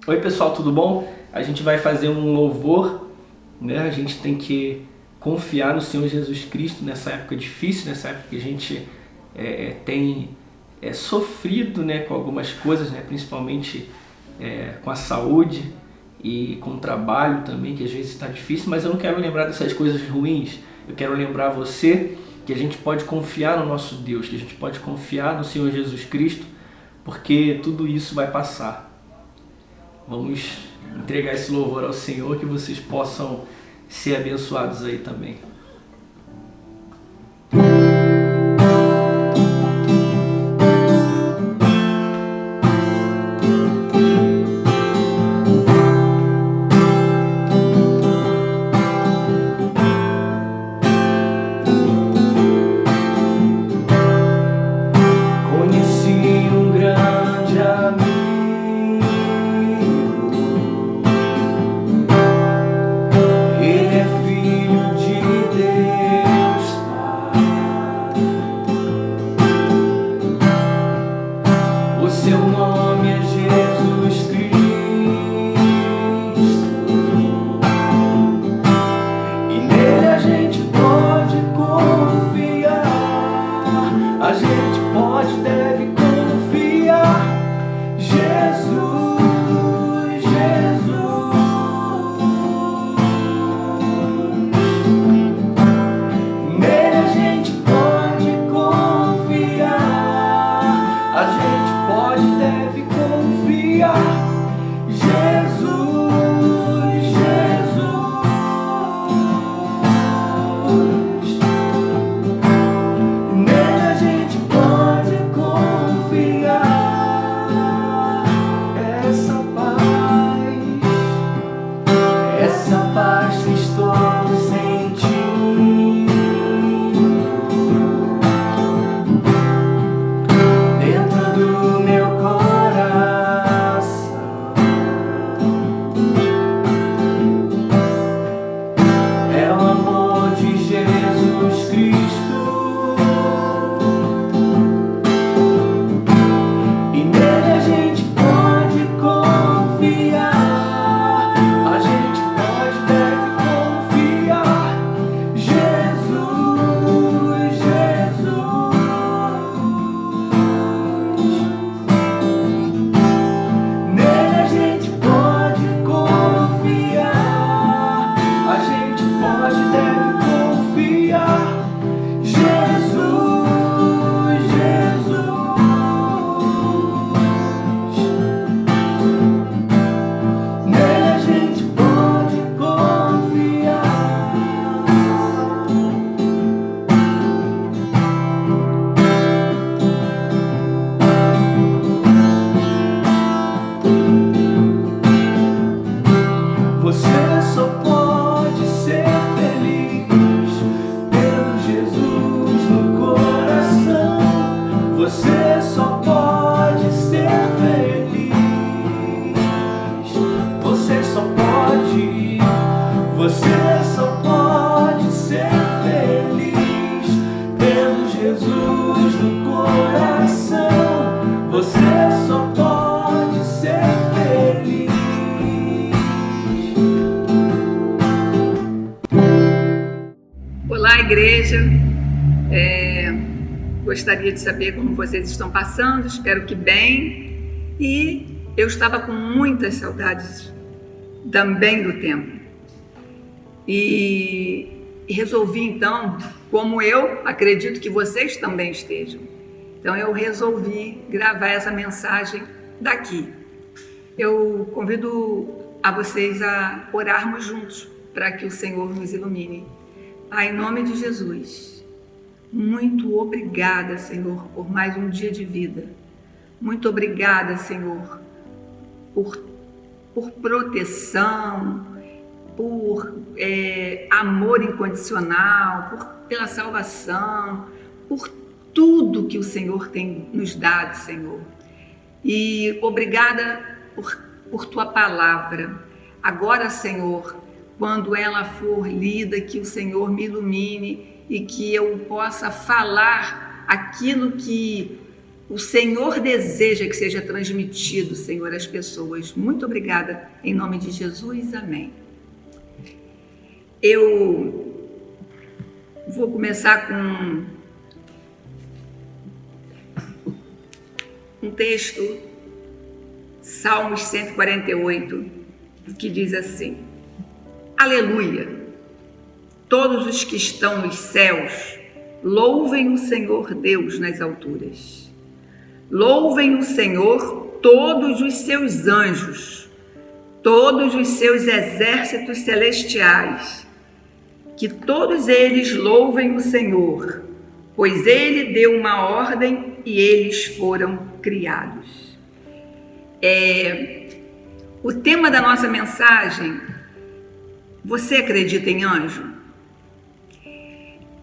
Oi pessoal, tudo bom? A gente vai fazer um louvor, né? A gente tem que confiar no Senhor Jesus Cristo nessa época difícil, nessa época que a gente tem sofrido, né, com algumas coisas, né? Principalmente com a saúde e com o trabalho também, que às vezes está difícil, mas eu não quero lembrar dessas coisas ruins. Eu quero lembrar você que a gente pode confiar no nosso Deus, que a gente pode confiar no Senhor Jesus Cristo, porque tudo isso vai passar. Vamos entregar esse louvor ao Senhor, que vocês possam ser abençoados aí também. Conheci um grande amigo, ele é filho de Deus Pai. O seu nome é Jesus Cristo, e nele a gente pode confiar, a gente pode, deve confiar. Jesus, Jesus, nele a gente pode confiar, a gente pode, deve confiar. Jesus, Jesus, nele a gente pode confiar. Essa paz que estou sentindo dentro do meu coração é o amor de Jesus Cristo, e nele a gente pode confiar. Você só pode ser feliz tendo Jesus no coração. Você só pode ser feliz. Você só pode. Você só pode ser feliz tendo Jesus no coração. Você só pode ser feliz. Olá, igreja. Gostaria de saber como vocês estão passando, espero que bem. E eu estava com muitas saudades também do tempo. E resolvi então, como eu acredito que vocês também estejam, então eu resolvi gravar essa mensagem daqui. Eu convido a vocês a orarmos juntos para que o Senhor nos ilumine. Pai, em nome de Jesus, muito obrigada, Senhor, por mais um dia de vida. Muito obrigada, Senhor, por proteção, por amor incondicional, pela salvação, por tudo que o Senhor tem nos dado, Senhor. E obrigada por tua palavra. Agora, Senhor, quando ela for lida, que o Senhor me ilumine e que eu possa falar aquilo que o Senhor deseja que seja transmitido, Senhor, às pessoas. Muito obrigada, em nome de Jesus, amém. Eu vou começar com um texto, Salmos 148, que diz assim: Aleluia! Todos os que estão nos céus, louvem o Senhor Deus nas alturas. Louvem o Senhor todos os seus anjos, todos os seus exércitos celestiais. Que todos eles louvem o Senhor, pois Ele deu uma ordem e eles foram criados. O tema da nossa mensagem: você acredita em anjo?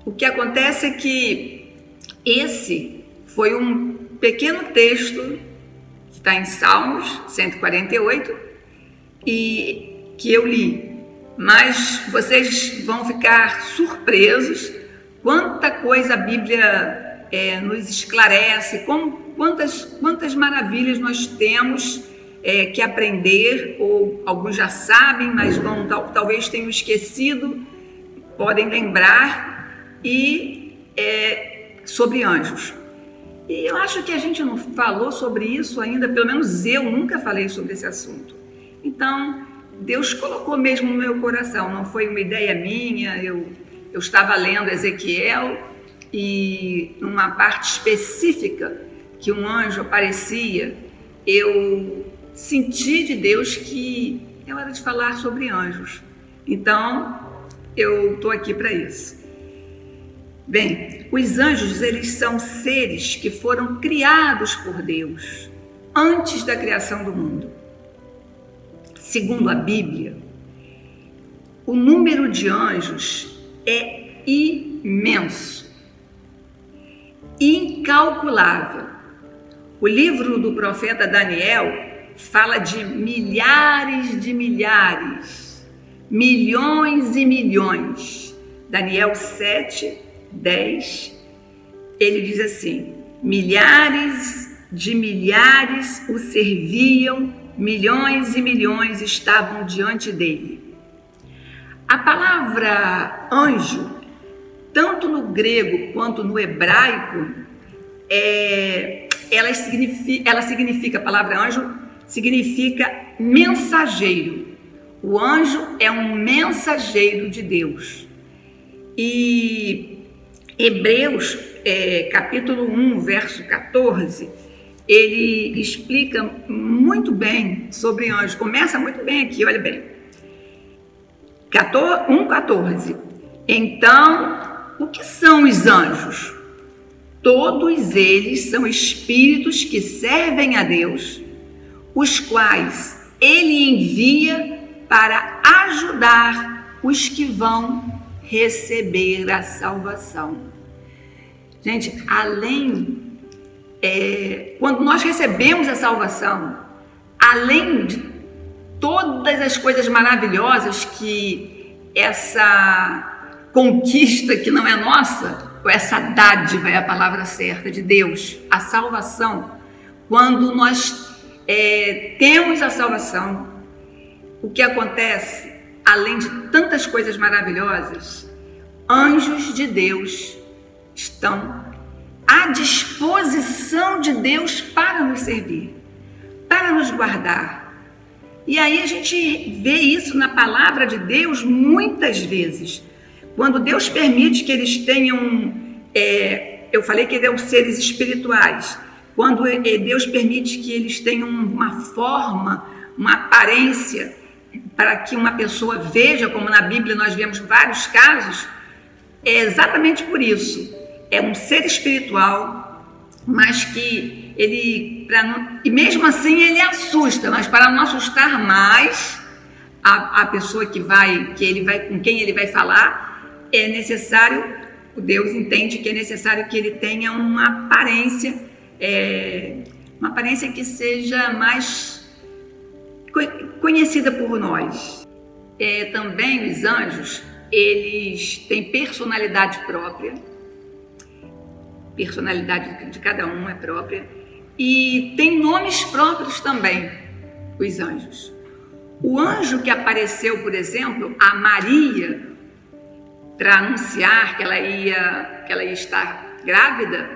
O que acontece é que esse foi um pequeno texto que está em Salmos 148 e que eu li, mas vocês vão ficar surpresos quanta coisa a Bíblia nos esclarece, quantas maravilhas nós temos que aprender, ou alguns já sabem, mas talvez tenham esquecido, podem lembrar, e sobre anjos. E eu acho que a gente não falou sobre isso ainda, pelo menos eu nunca falei sobre esse assunto. Então, Deus colocou mesmo no meu coração, não foi uma ideia minha. Eu estava lendo Ezequiel e numa parte específica que um anjo aparecia, eu senti de Deus que é hora de falar sobre anjos. Então, eu estou aqui para isso. Bem, os anjos, eles são seres que foram criados por Deus antes da criação do mundo. Segundo a Bíblia, o número de anjos é imenso, incalculável. O livro do profeta Daniel fala de milhares de milhares, milhões e milhões. Daniel 7:10, ele diz assim: milhares de milhares o serviam, milhões e milhões estavam diante dele. A palavra anjo, tanto no grego quanto no hebraico, ela significa, a palavra anjo significa mensageiro. O anjo é um mensageiro de Deus. E Hebreus, capítulo 1, verso 14, ele explica muito bem sobre anjos. Começa muito bem aqui, olha bem. 1,14. Então, o que são os anjos? Todos eles são espíritos que servem a Deus, os quais ele envia para ajudar os que vão receber a salvação. Gente, quando nós recebemos a salvação, além de todas as coisas maravilhosas que essa conquista que não é nossa, ou essa dádiva é a palavra certa de Deus, a salvação, quando nós temos a salvação, o que acontece, além de tantas coisas maravilhosas, anjos de Deus estão à disposição de Deus para nos servir, para nos guardar. E aí a gente vê isso na palavra de Deus muitas vezes. Quando Deus permite que eles tenham, eu falei que eles são seres espirituais, quando Deus permite que eles tenham uma forma, uma aparência, para que uma pessoa veja, como na Bíblia nós vemos vários casos, é exatamente por isso. É um ser espiritual, mas que ele, e mesmo assim ele assusta, mas para não assustar mais a pessoa com quem ele vai falar, é necessário, o Deus entende que é necessário que ele tenha uma aparência que seja mais conhecida por nós. Também os anjos, eles têm personalidade própria. personalidade de cada um é própria. E tem nomes próprios também, os anjos. O anjo que apareceu, por exemplo, a Maria, para anunciar que ela ia estar grávida,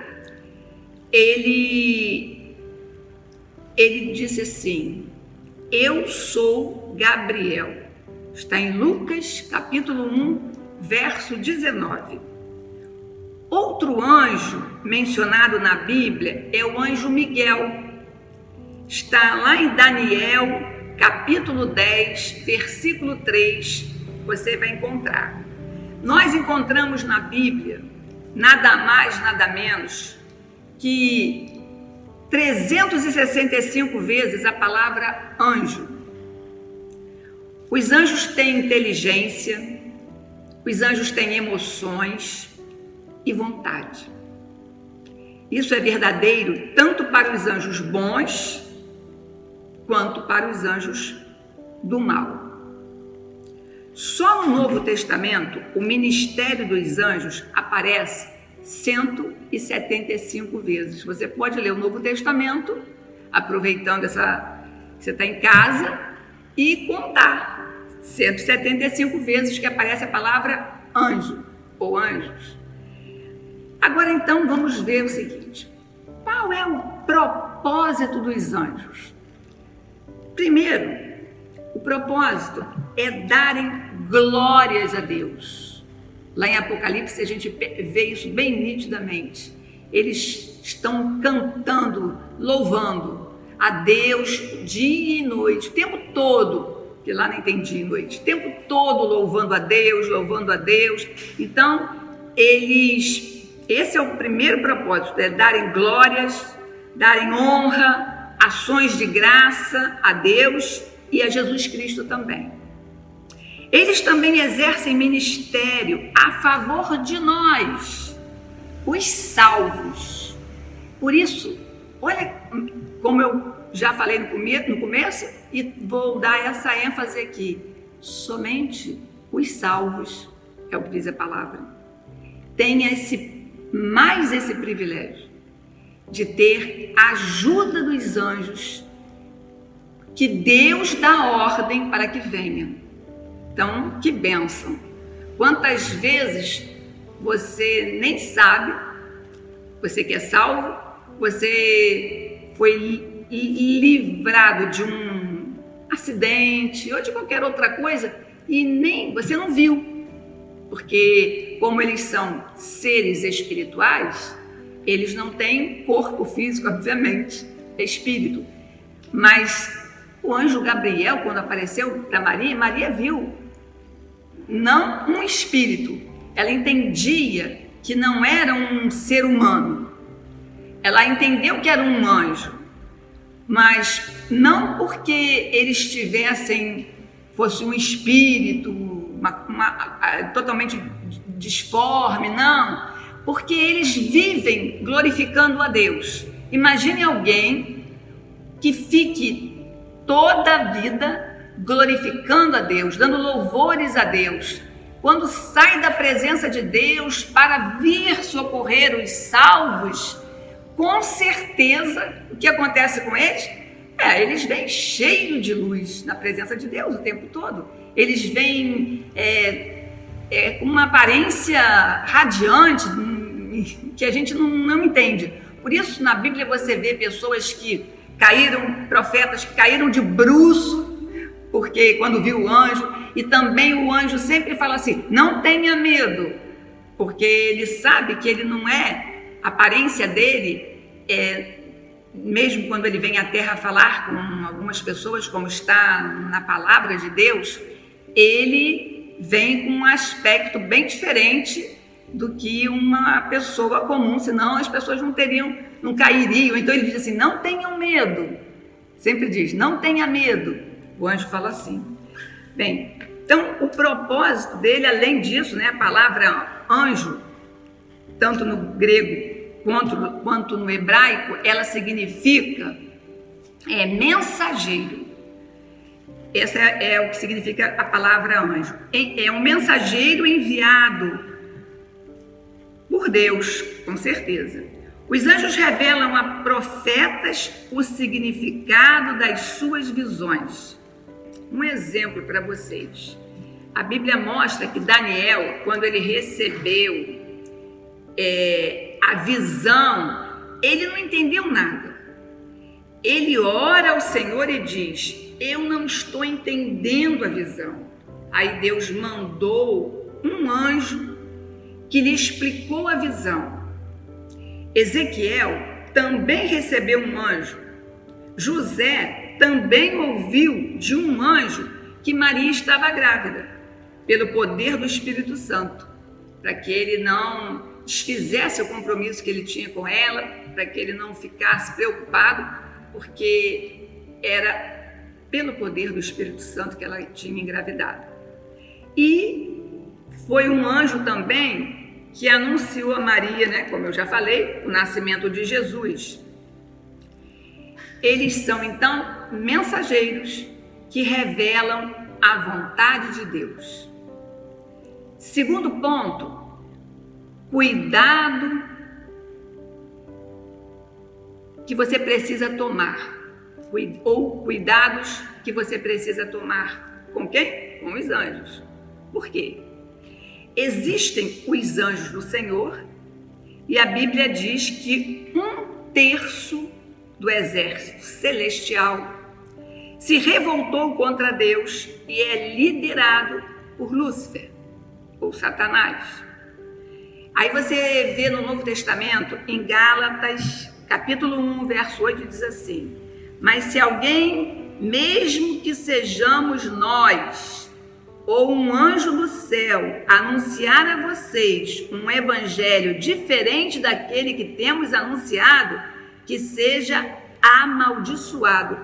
ele disse assim: eu sou Gabriel. Está em Lucas, capítulo 1, verso 19. Outro anjo mencionado na Bíblia é o anjo Miguel. Está lá em Daniel, capítulo 10, versículo 3, você vai encontrar. Nós encontramos na Bíblia nada mais, nada menos que 365 vezes a palavra anjo. Os anjos têm inteligência, os anjos têm emoções e vontade. Isso é verdadeiro tanto para os anjos bons quanto para os anjos do mal. Só no Novo Testamento, o ministério dos anjos aparece 175 vezes. Você pode ler o Novo Testamento, aproveitando você está em casa, e contar 175 vezes que aparece a palavra anjo ou anjos. Agora então vamos ver o seguinte: qual é o propósito dos anjos? Primeiro, o propósito é darem glórias a Deus. Lá em Apocalipse a gente vê isso bem nitidamente. Eles estão cantando, louvando a Deus dia e noite, o tempo todo, que lá nem tem dia e noite, o tempo todo louvando a Deus, louvando a Deus. Então, esse é o primeiro propósito, é darem glórias, darem honra, ações de graça a Deus e a Jesus Cristo também. Eles também exercem ministério a favor de nós, os salvos. Por isso, olha como eu já falei no começo e vou dar essa ênfase aqui. Somente os salvos, é o que diz a palavra, têm mais esse privilégio de ter a ajuda dos anjos, que Deus dá ordem para que venha. Então, que bênção! Quantas vezes você nem sabe, você que é salvo, você foi livrado de um acidente ou de qualquer outra coisa e nem você não viu, porque como eles são seres espirituais, eles não têm corpo físico, obviamente, é espírito. Mas o anjo Gabriel, quando apareceu para Maria, Maria viu, não um espírito. Ela entendia que não era um ser humano. Ela entendeu que era um anjo, mas não porque eles fosse um espírito totalmente disforme, não, porque eles vivem glorificando a Deus. Imagine alguém que fique toda a vida glorificando a Deus, dando louvores a Deus. Quando sai da presença de Deus para vir socorrer os salvos, com certeza, o que acontece com eles? Eles vêm cheios de luz na presença de Deus o tempo todo. Eles vêm com uma aparência radiante que a gente não entende. Por isso, na Bíblia você vê pessoas que caíram, profetas que caíram de bruço, porque quando viu o anjo, e também o anjo sempre fala assim: não tenha medo, porque ele sabe que ele não é, a aparência dele mesmo quando ele vem à terra falar com algumas pessoas, como está na palavra de Deus, ele vem com um aspecto bem diferente do que uma pessoa comum, senão as pessoas não cairiam. Então ele diz assim: não tenham medo, sempre diz, não tenha medo. O anjo fala assim. Bem, então o propósito dele, além disso, né, a palavra anjo, tanto no grego quanto no hebraico, ela significa mensageiro. Essa é o que significa a palavra anjo. É um mensageiro enviado por Deus, com certeza. Os anjos revelam a profetas o significado das suas visões. Um exemplo para vocês. A Bíblia mostra que Daniel, quando ele recebeu a visão, ele não entendeu nada. Ele ora ao Senhor e diz: eu não estou entendendo a visão. Aí Deus mandou um anjo que lhe explicou a visão. Ezequiel também recebeu um anjo. José também ouviu de um anjo que Maria estava grávida, pelo poder do Espírito Santo, para que ele não desfizesse o compromisso que ele tinha com ela, para que ele não ficasse preocupado, porque era pelo poder do Espírito Santo que ela tinha engravidado. E foi um anjo também que anunciou a Maria, como eu já falei, o nascimento de Jesus. Eles são, então, mensageiros que revelam a vontade de Deus. Segundo ponto, cuidado que você precisa tomar, ou cuidados que você precisa tomar. Com quem? Com os anjos. Por quê? Existem os anjos do Senhor e a Bíblia diz que 1/3 do exército celestial se revoltou contra Deus e é liderado por Lúcifer, ou Satanás. Aí você vê no Novo Testamento, em Gálatas, capítulo 1, verso 8, diz assim: mas se alguém, mesmo que sejamos nós, ou um anjo do céu, anunciar a vocês um evangelho diferente daquele que temos anunciado, que seja amaldiçoado.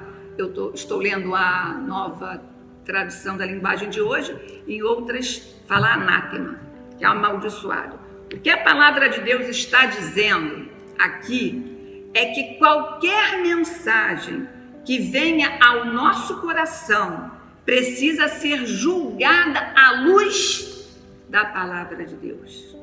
Estou lendo a nova tradução da linguagem de hoje, em outras fala anátema, que é amaldiçoado. O que a palavra de Deus está dizendo aqui é que qualquer mensagem que venha ao nosso coração precisa ser julgada à luz da palavra de Deus.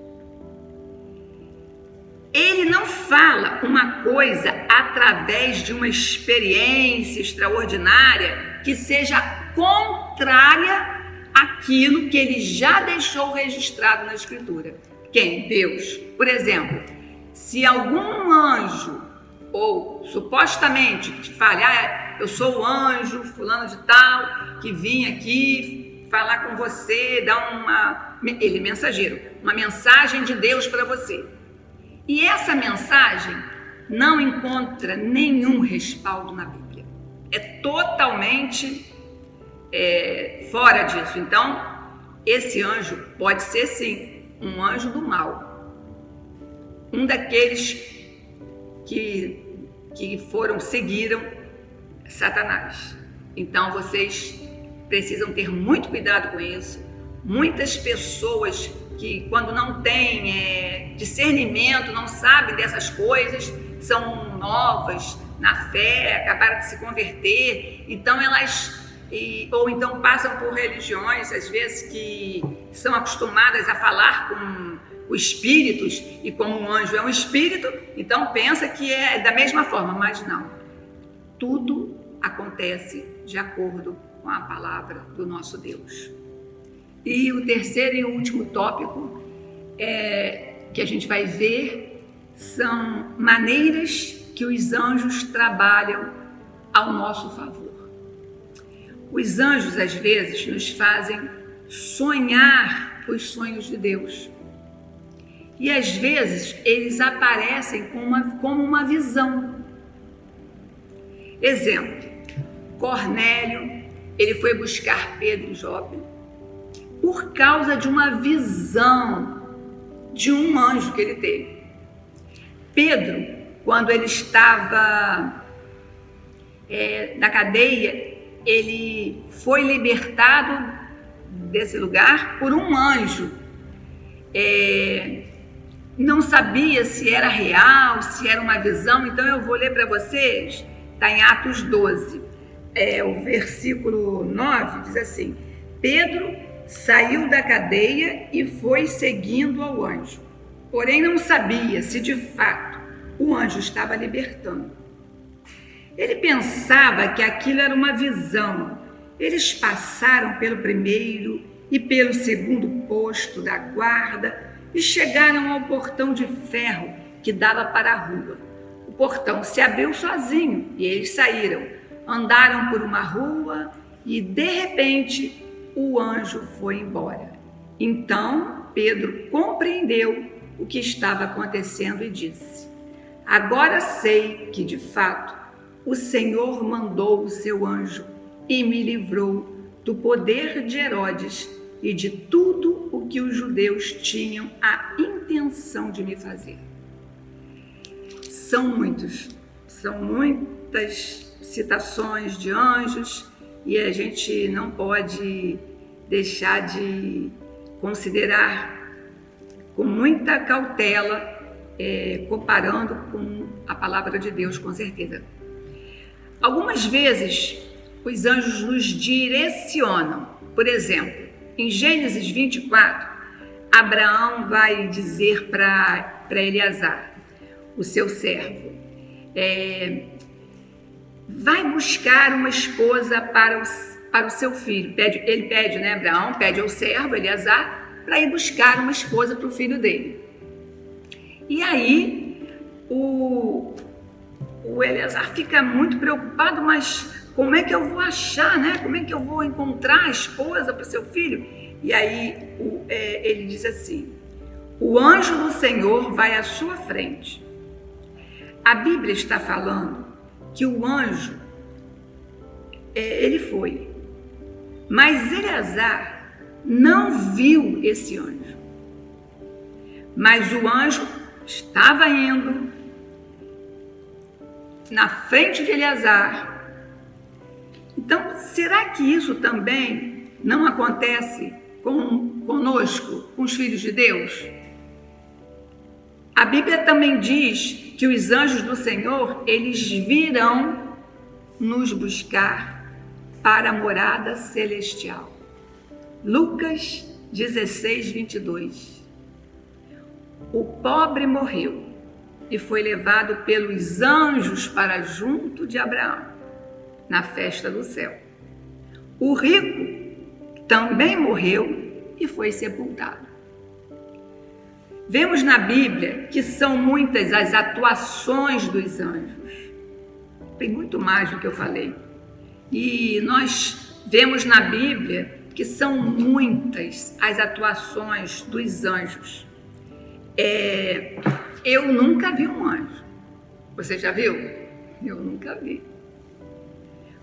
Ele não fala uma coisa através de uma experiência extraordinária que seja contrária àquilo que ele já deixou registrado na Escritura. Quem? Deus. Por exemplo, se algum anjo, ou supostamente te fale: eu sou o anjo fulano de tal, que vim aqui falar com você, ele é mensageiro, uma mensagem de Deus para você. E essa mensagem não encontra nenhum respaldo na Bíblia. É totalmente fora disso. Então, esse anjo pode ser, sim, um anjo do mal. Um daqueles que seguiram Satanás. Então, vocês precisam ter muito cuidado com isso. Muitas pessoas que, quando não têm discernimento, não sabem dessas coisas, são novas na fé, acabaram de se converter, então ou então passam por religiões, às vezes, que são acostumadas a falar com os espíritos, e como um anjo é um espírito, então pensa que é da mesma forma, mas não. Tudo acontece de acordo com a palavra do nosso Deus. E o terceiro e último tópico que a gente vai ver são maneiras que os anjos trabalham ao nosso favor. Os anjos, às vezes, nos fazem sonhar os sonhos de Deus. E, às vezes, eles aparecem como uma visão. Exemplo, Cornélio, ele foi buscar Pedro e Jope por causa de uma visão de um anjo que ele teve. Pedro, quando ele estava na cadeia, ele foi libertado desse lugar por um anjo. Não sabia se era real, se era uma visão, então eu vou ler para vocês, está em Atos 12, o versículo 9, diz assim: Pedro saiu da cadeia e foi seguindo ao anjo. porém não sabia se de fato o anjo estava libertando. Ele pensava que aquilo era uma visão. Eles passaram pelo primeiro e pelo segundo posto da guarda e chegaram ao portão de ferro que dava para a rua. O portão se abriu sozinho e eles saíram. Andaram por uma rua e, de repente, o anjo foi embora. Então, Pedro compreendeu o que estava acontecendo e disse: agora sei que, de fato, o Senhor mandou o seu anjo e me livrou do poder de Herodes e de tudo o que os judeus tinham a intenção de me fazer. São muitas citações de anjos e a gente não pode deixar de considerar com muita cautela, comparando com a palavra de Deus, com certeza. Algumas vezes os anjos nos direcionam. Por exemplo, em Gênesis 24, Abraão vai dizer para Eleazar, o seu servo, vai buscar uma esposa para o seu filho. Ele pede, Abraão pede ao servo, Eleazar, para ir buscar uma esposa para o filho dele. E aí, o Eleazar fica muito preocupado, mas como é que eu vou achar, Como é que eu vou encontrar a esposa para o seu filho? E aí ele diz assim: o anjo do Senhor vai à sua frente. A Bíblia está falando que o anjo, ele foi. Mas Eleazar não viu esse anjo. Mas o anjo estava indo na frente de Eleazar. Então, será que isso também não acontece conosco, com os filhos de Deus? A Bíblia também diz que os anjos do Senhor, eles virão nos buscar para a morada celestial. Lucas 16, 22. O pobre morreu e foi levado pelos anjos para junto de Abraão, na festa do céu. O rico também morreu e foi sepultado. Vemos na Bíblia que são muitas as atuações dos anjos. Tem muito mais do que eu falei. E nós vemos na Bíblia que são muitas as atuações dos anjos. Eu nunca vi um anjo. Você já viu? Eu nunca vi.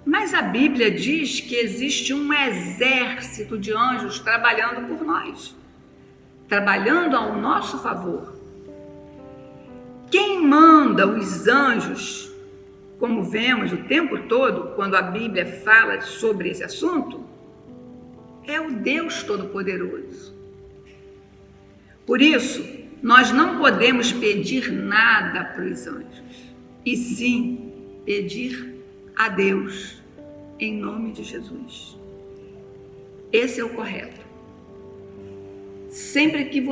Mas a Bíblia diz que existe um exército de anjos trabalhando por nós, trabalhando ao nosso favor. Quem manda os anjos, como vemos o tempo todo, quando a Bíblia fala sobre esse assunto, é o Deus Todo-Poderoso. Por isso, nós não podemos pedir nada para os anjos, e sim pedir a Deus, em nome de Jesus. Esse é o correto. Sempre que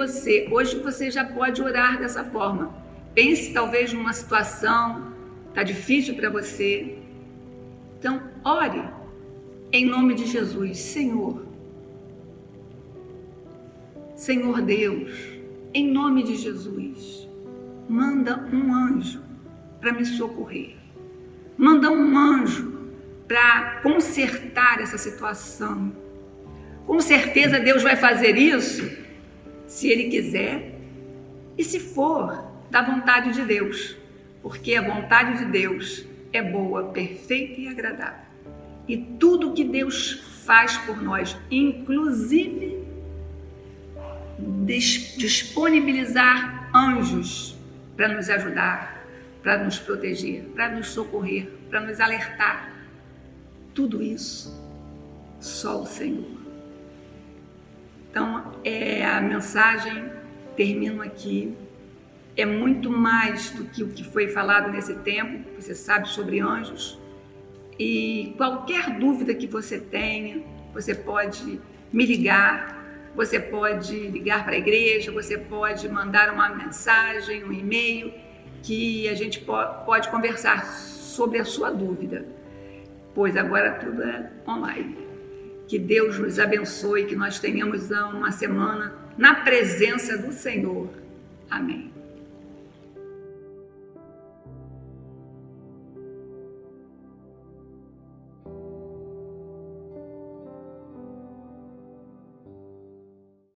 hoje você já pode orar dessa forma. Pense talvez numa situação, está difícil para você. Então, ore em nome de Jesus. Senhor Deus, em nome de Jesus, manda um anjo para me socorrer. Manda um anjo para consertar essa situação. Com certeza Deus vai fazer isso, se Ele quiser e se for da vontade de Deus, porque a vontade de Deus é boa, perfeita e agradável. E tudo que Deus faz por nós, inclusive disponibilizar anjos para nos ajudar, para nos proteger, para nos socorrer, para nos alertar, tudo isso só o Senhor. Então, a mensagem termina aqui. É muito mais do que o que foi falado nesse tempo. Você sabe sobre anjos. E qualquer dúvida que você tenha, você pode me ligar você pode ligar para a igreja, você pode mandar uma mensagem, um e-mail, que a gente pode conversar sobre a sua dúvida, pois agora tudo é online. Que Deus nos abençoe, que nós tenhamos uma semana na presença do Senhor. Amém.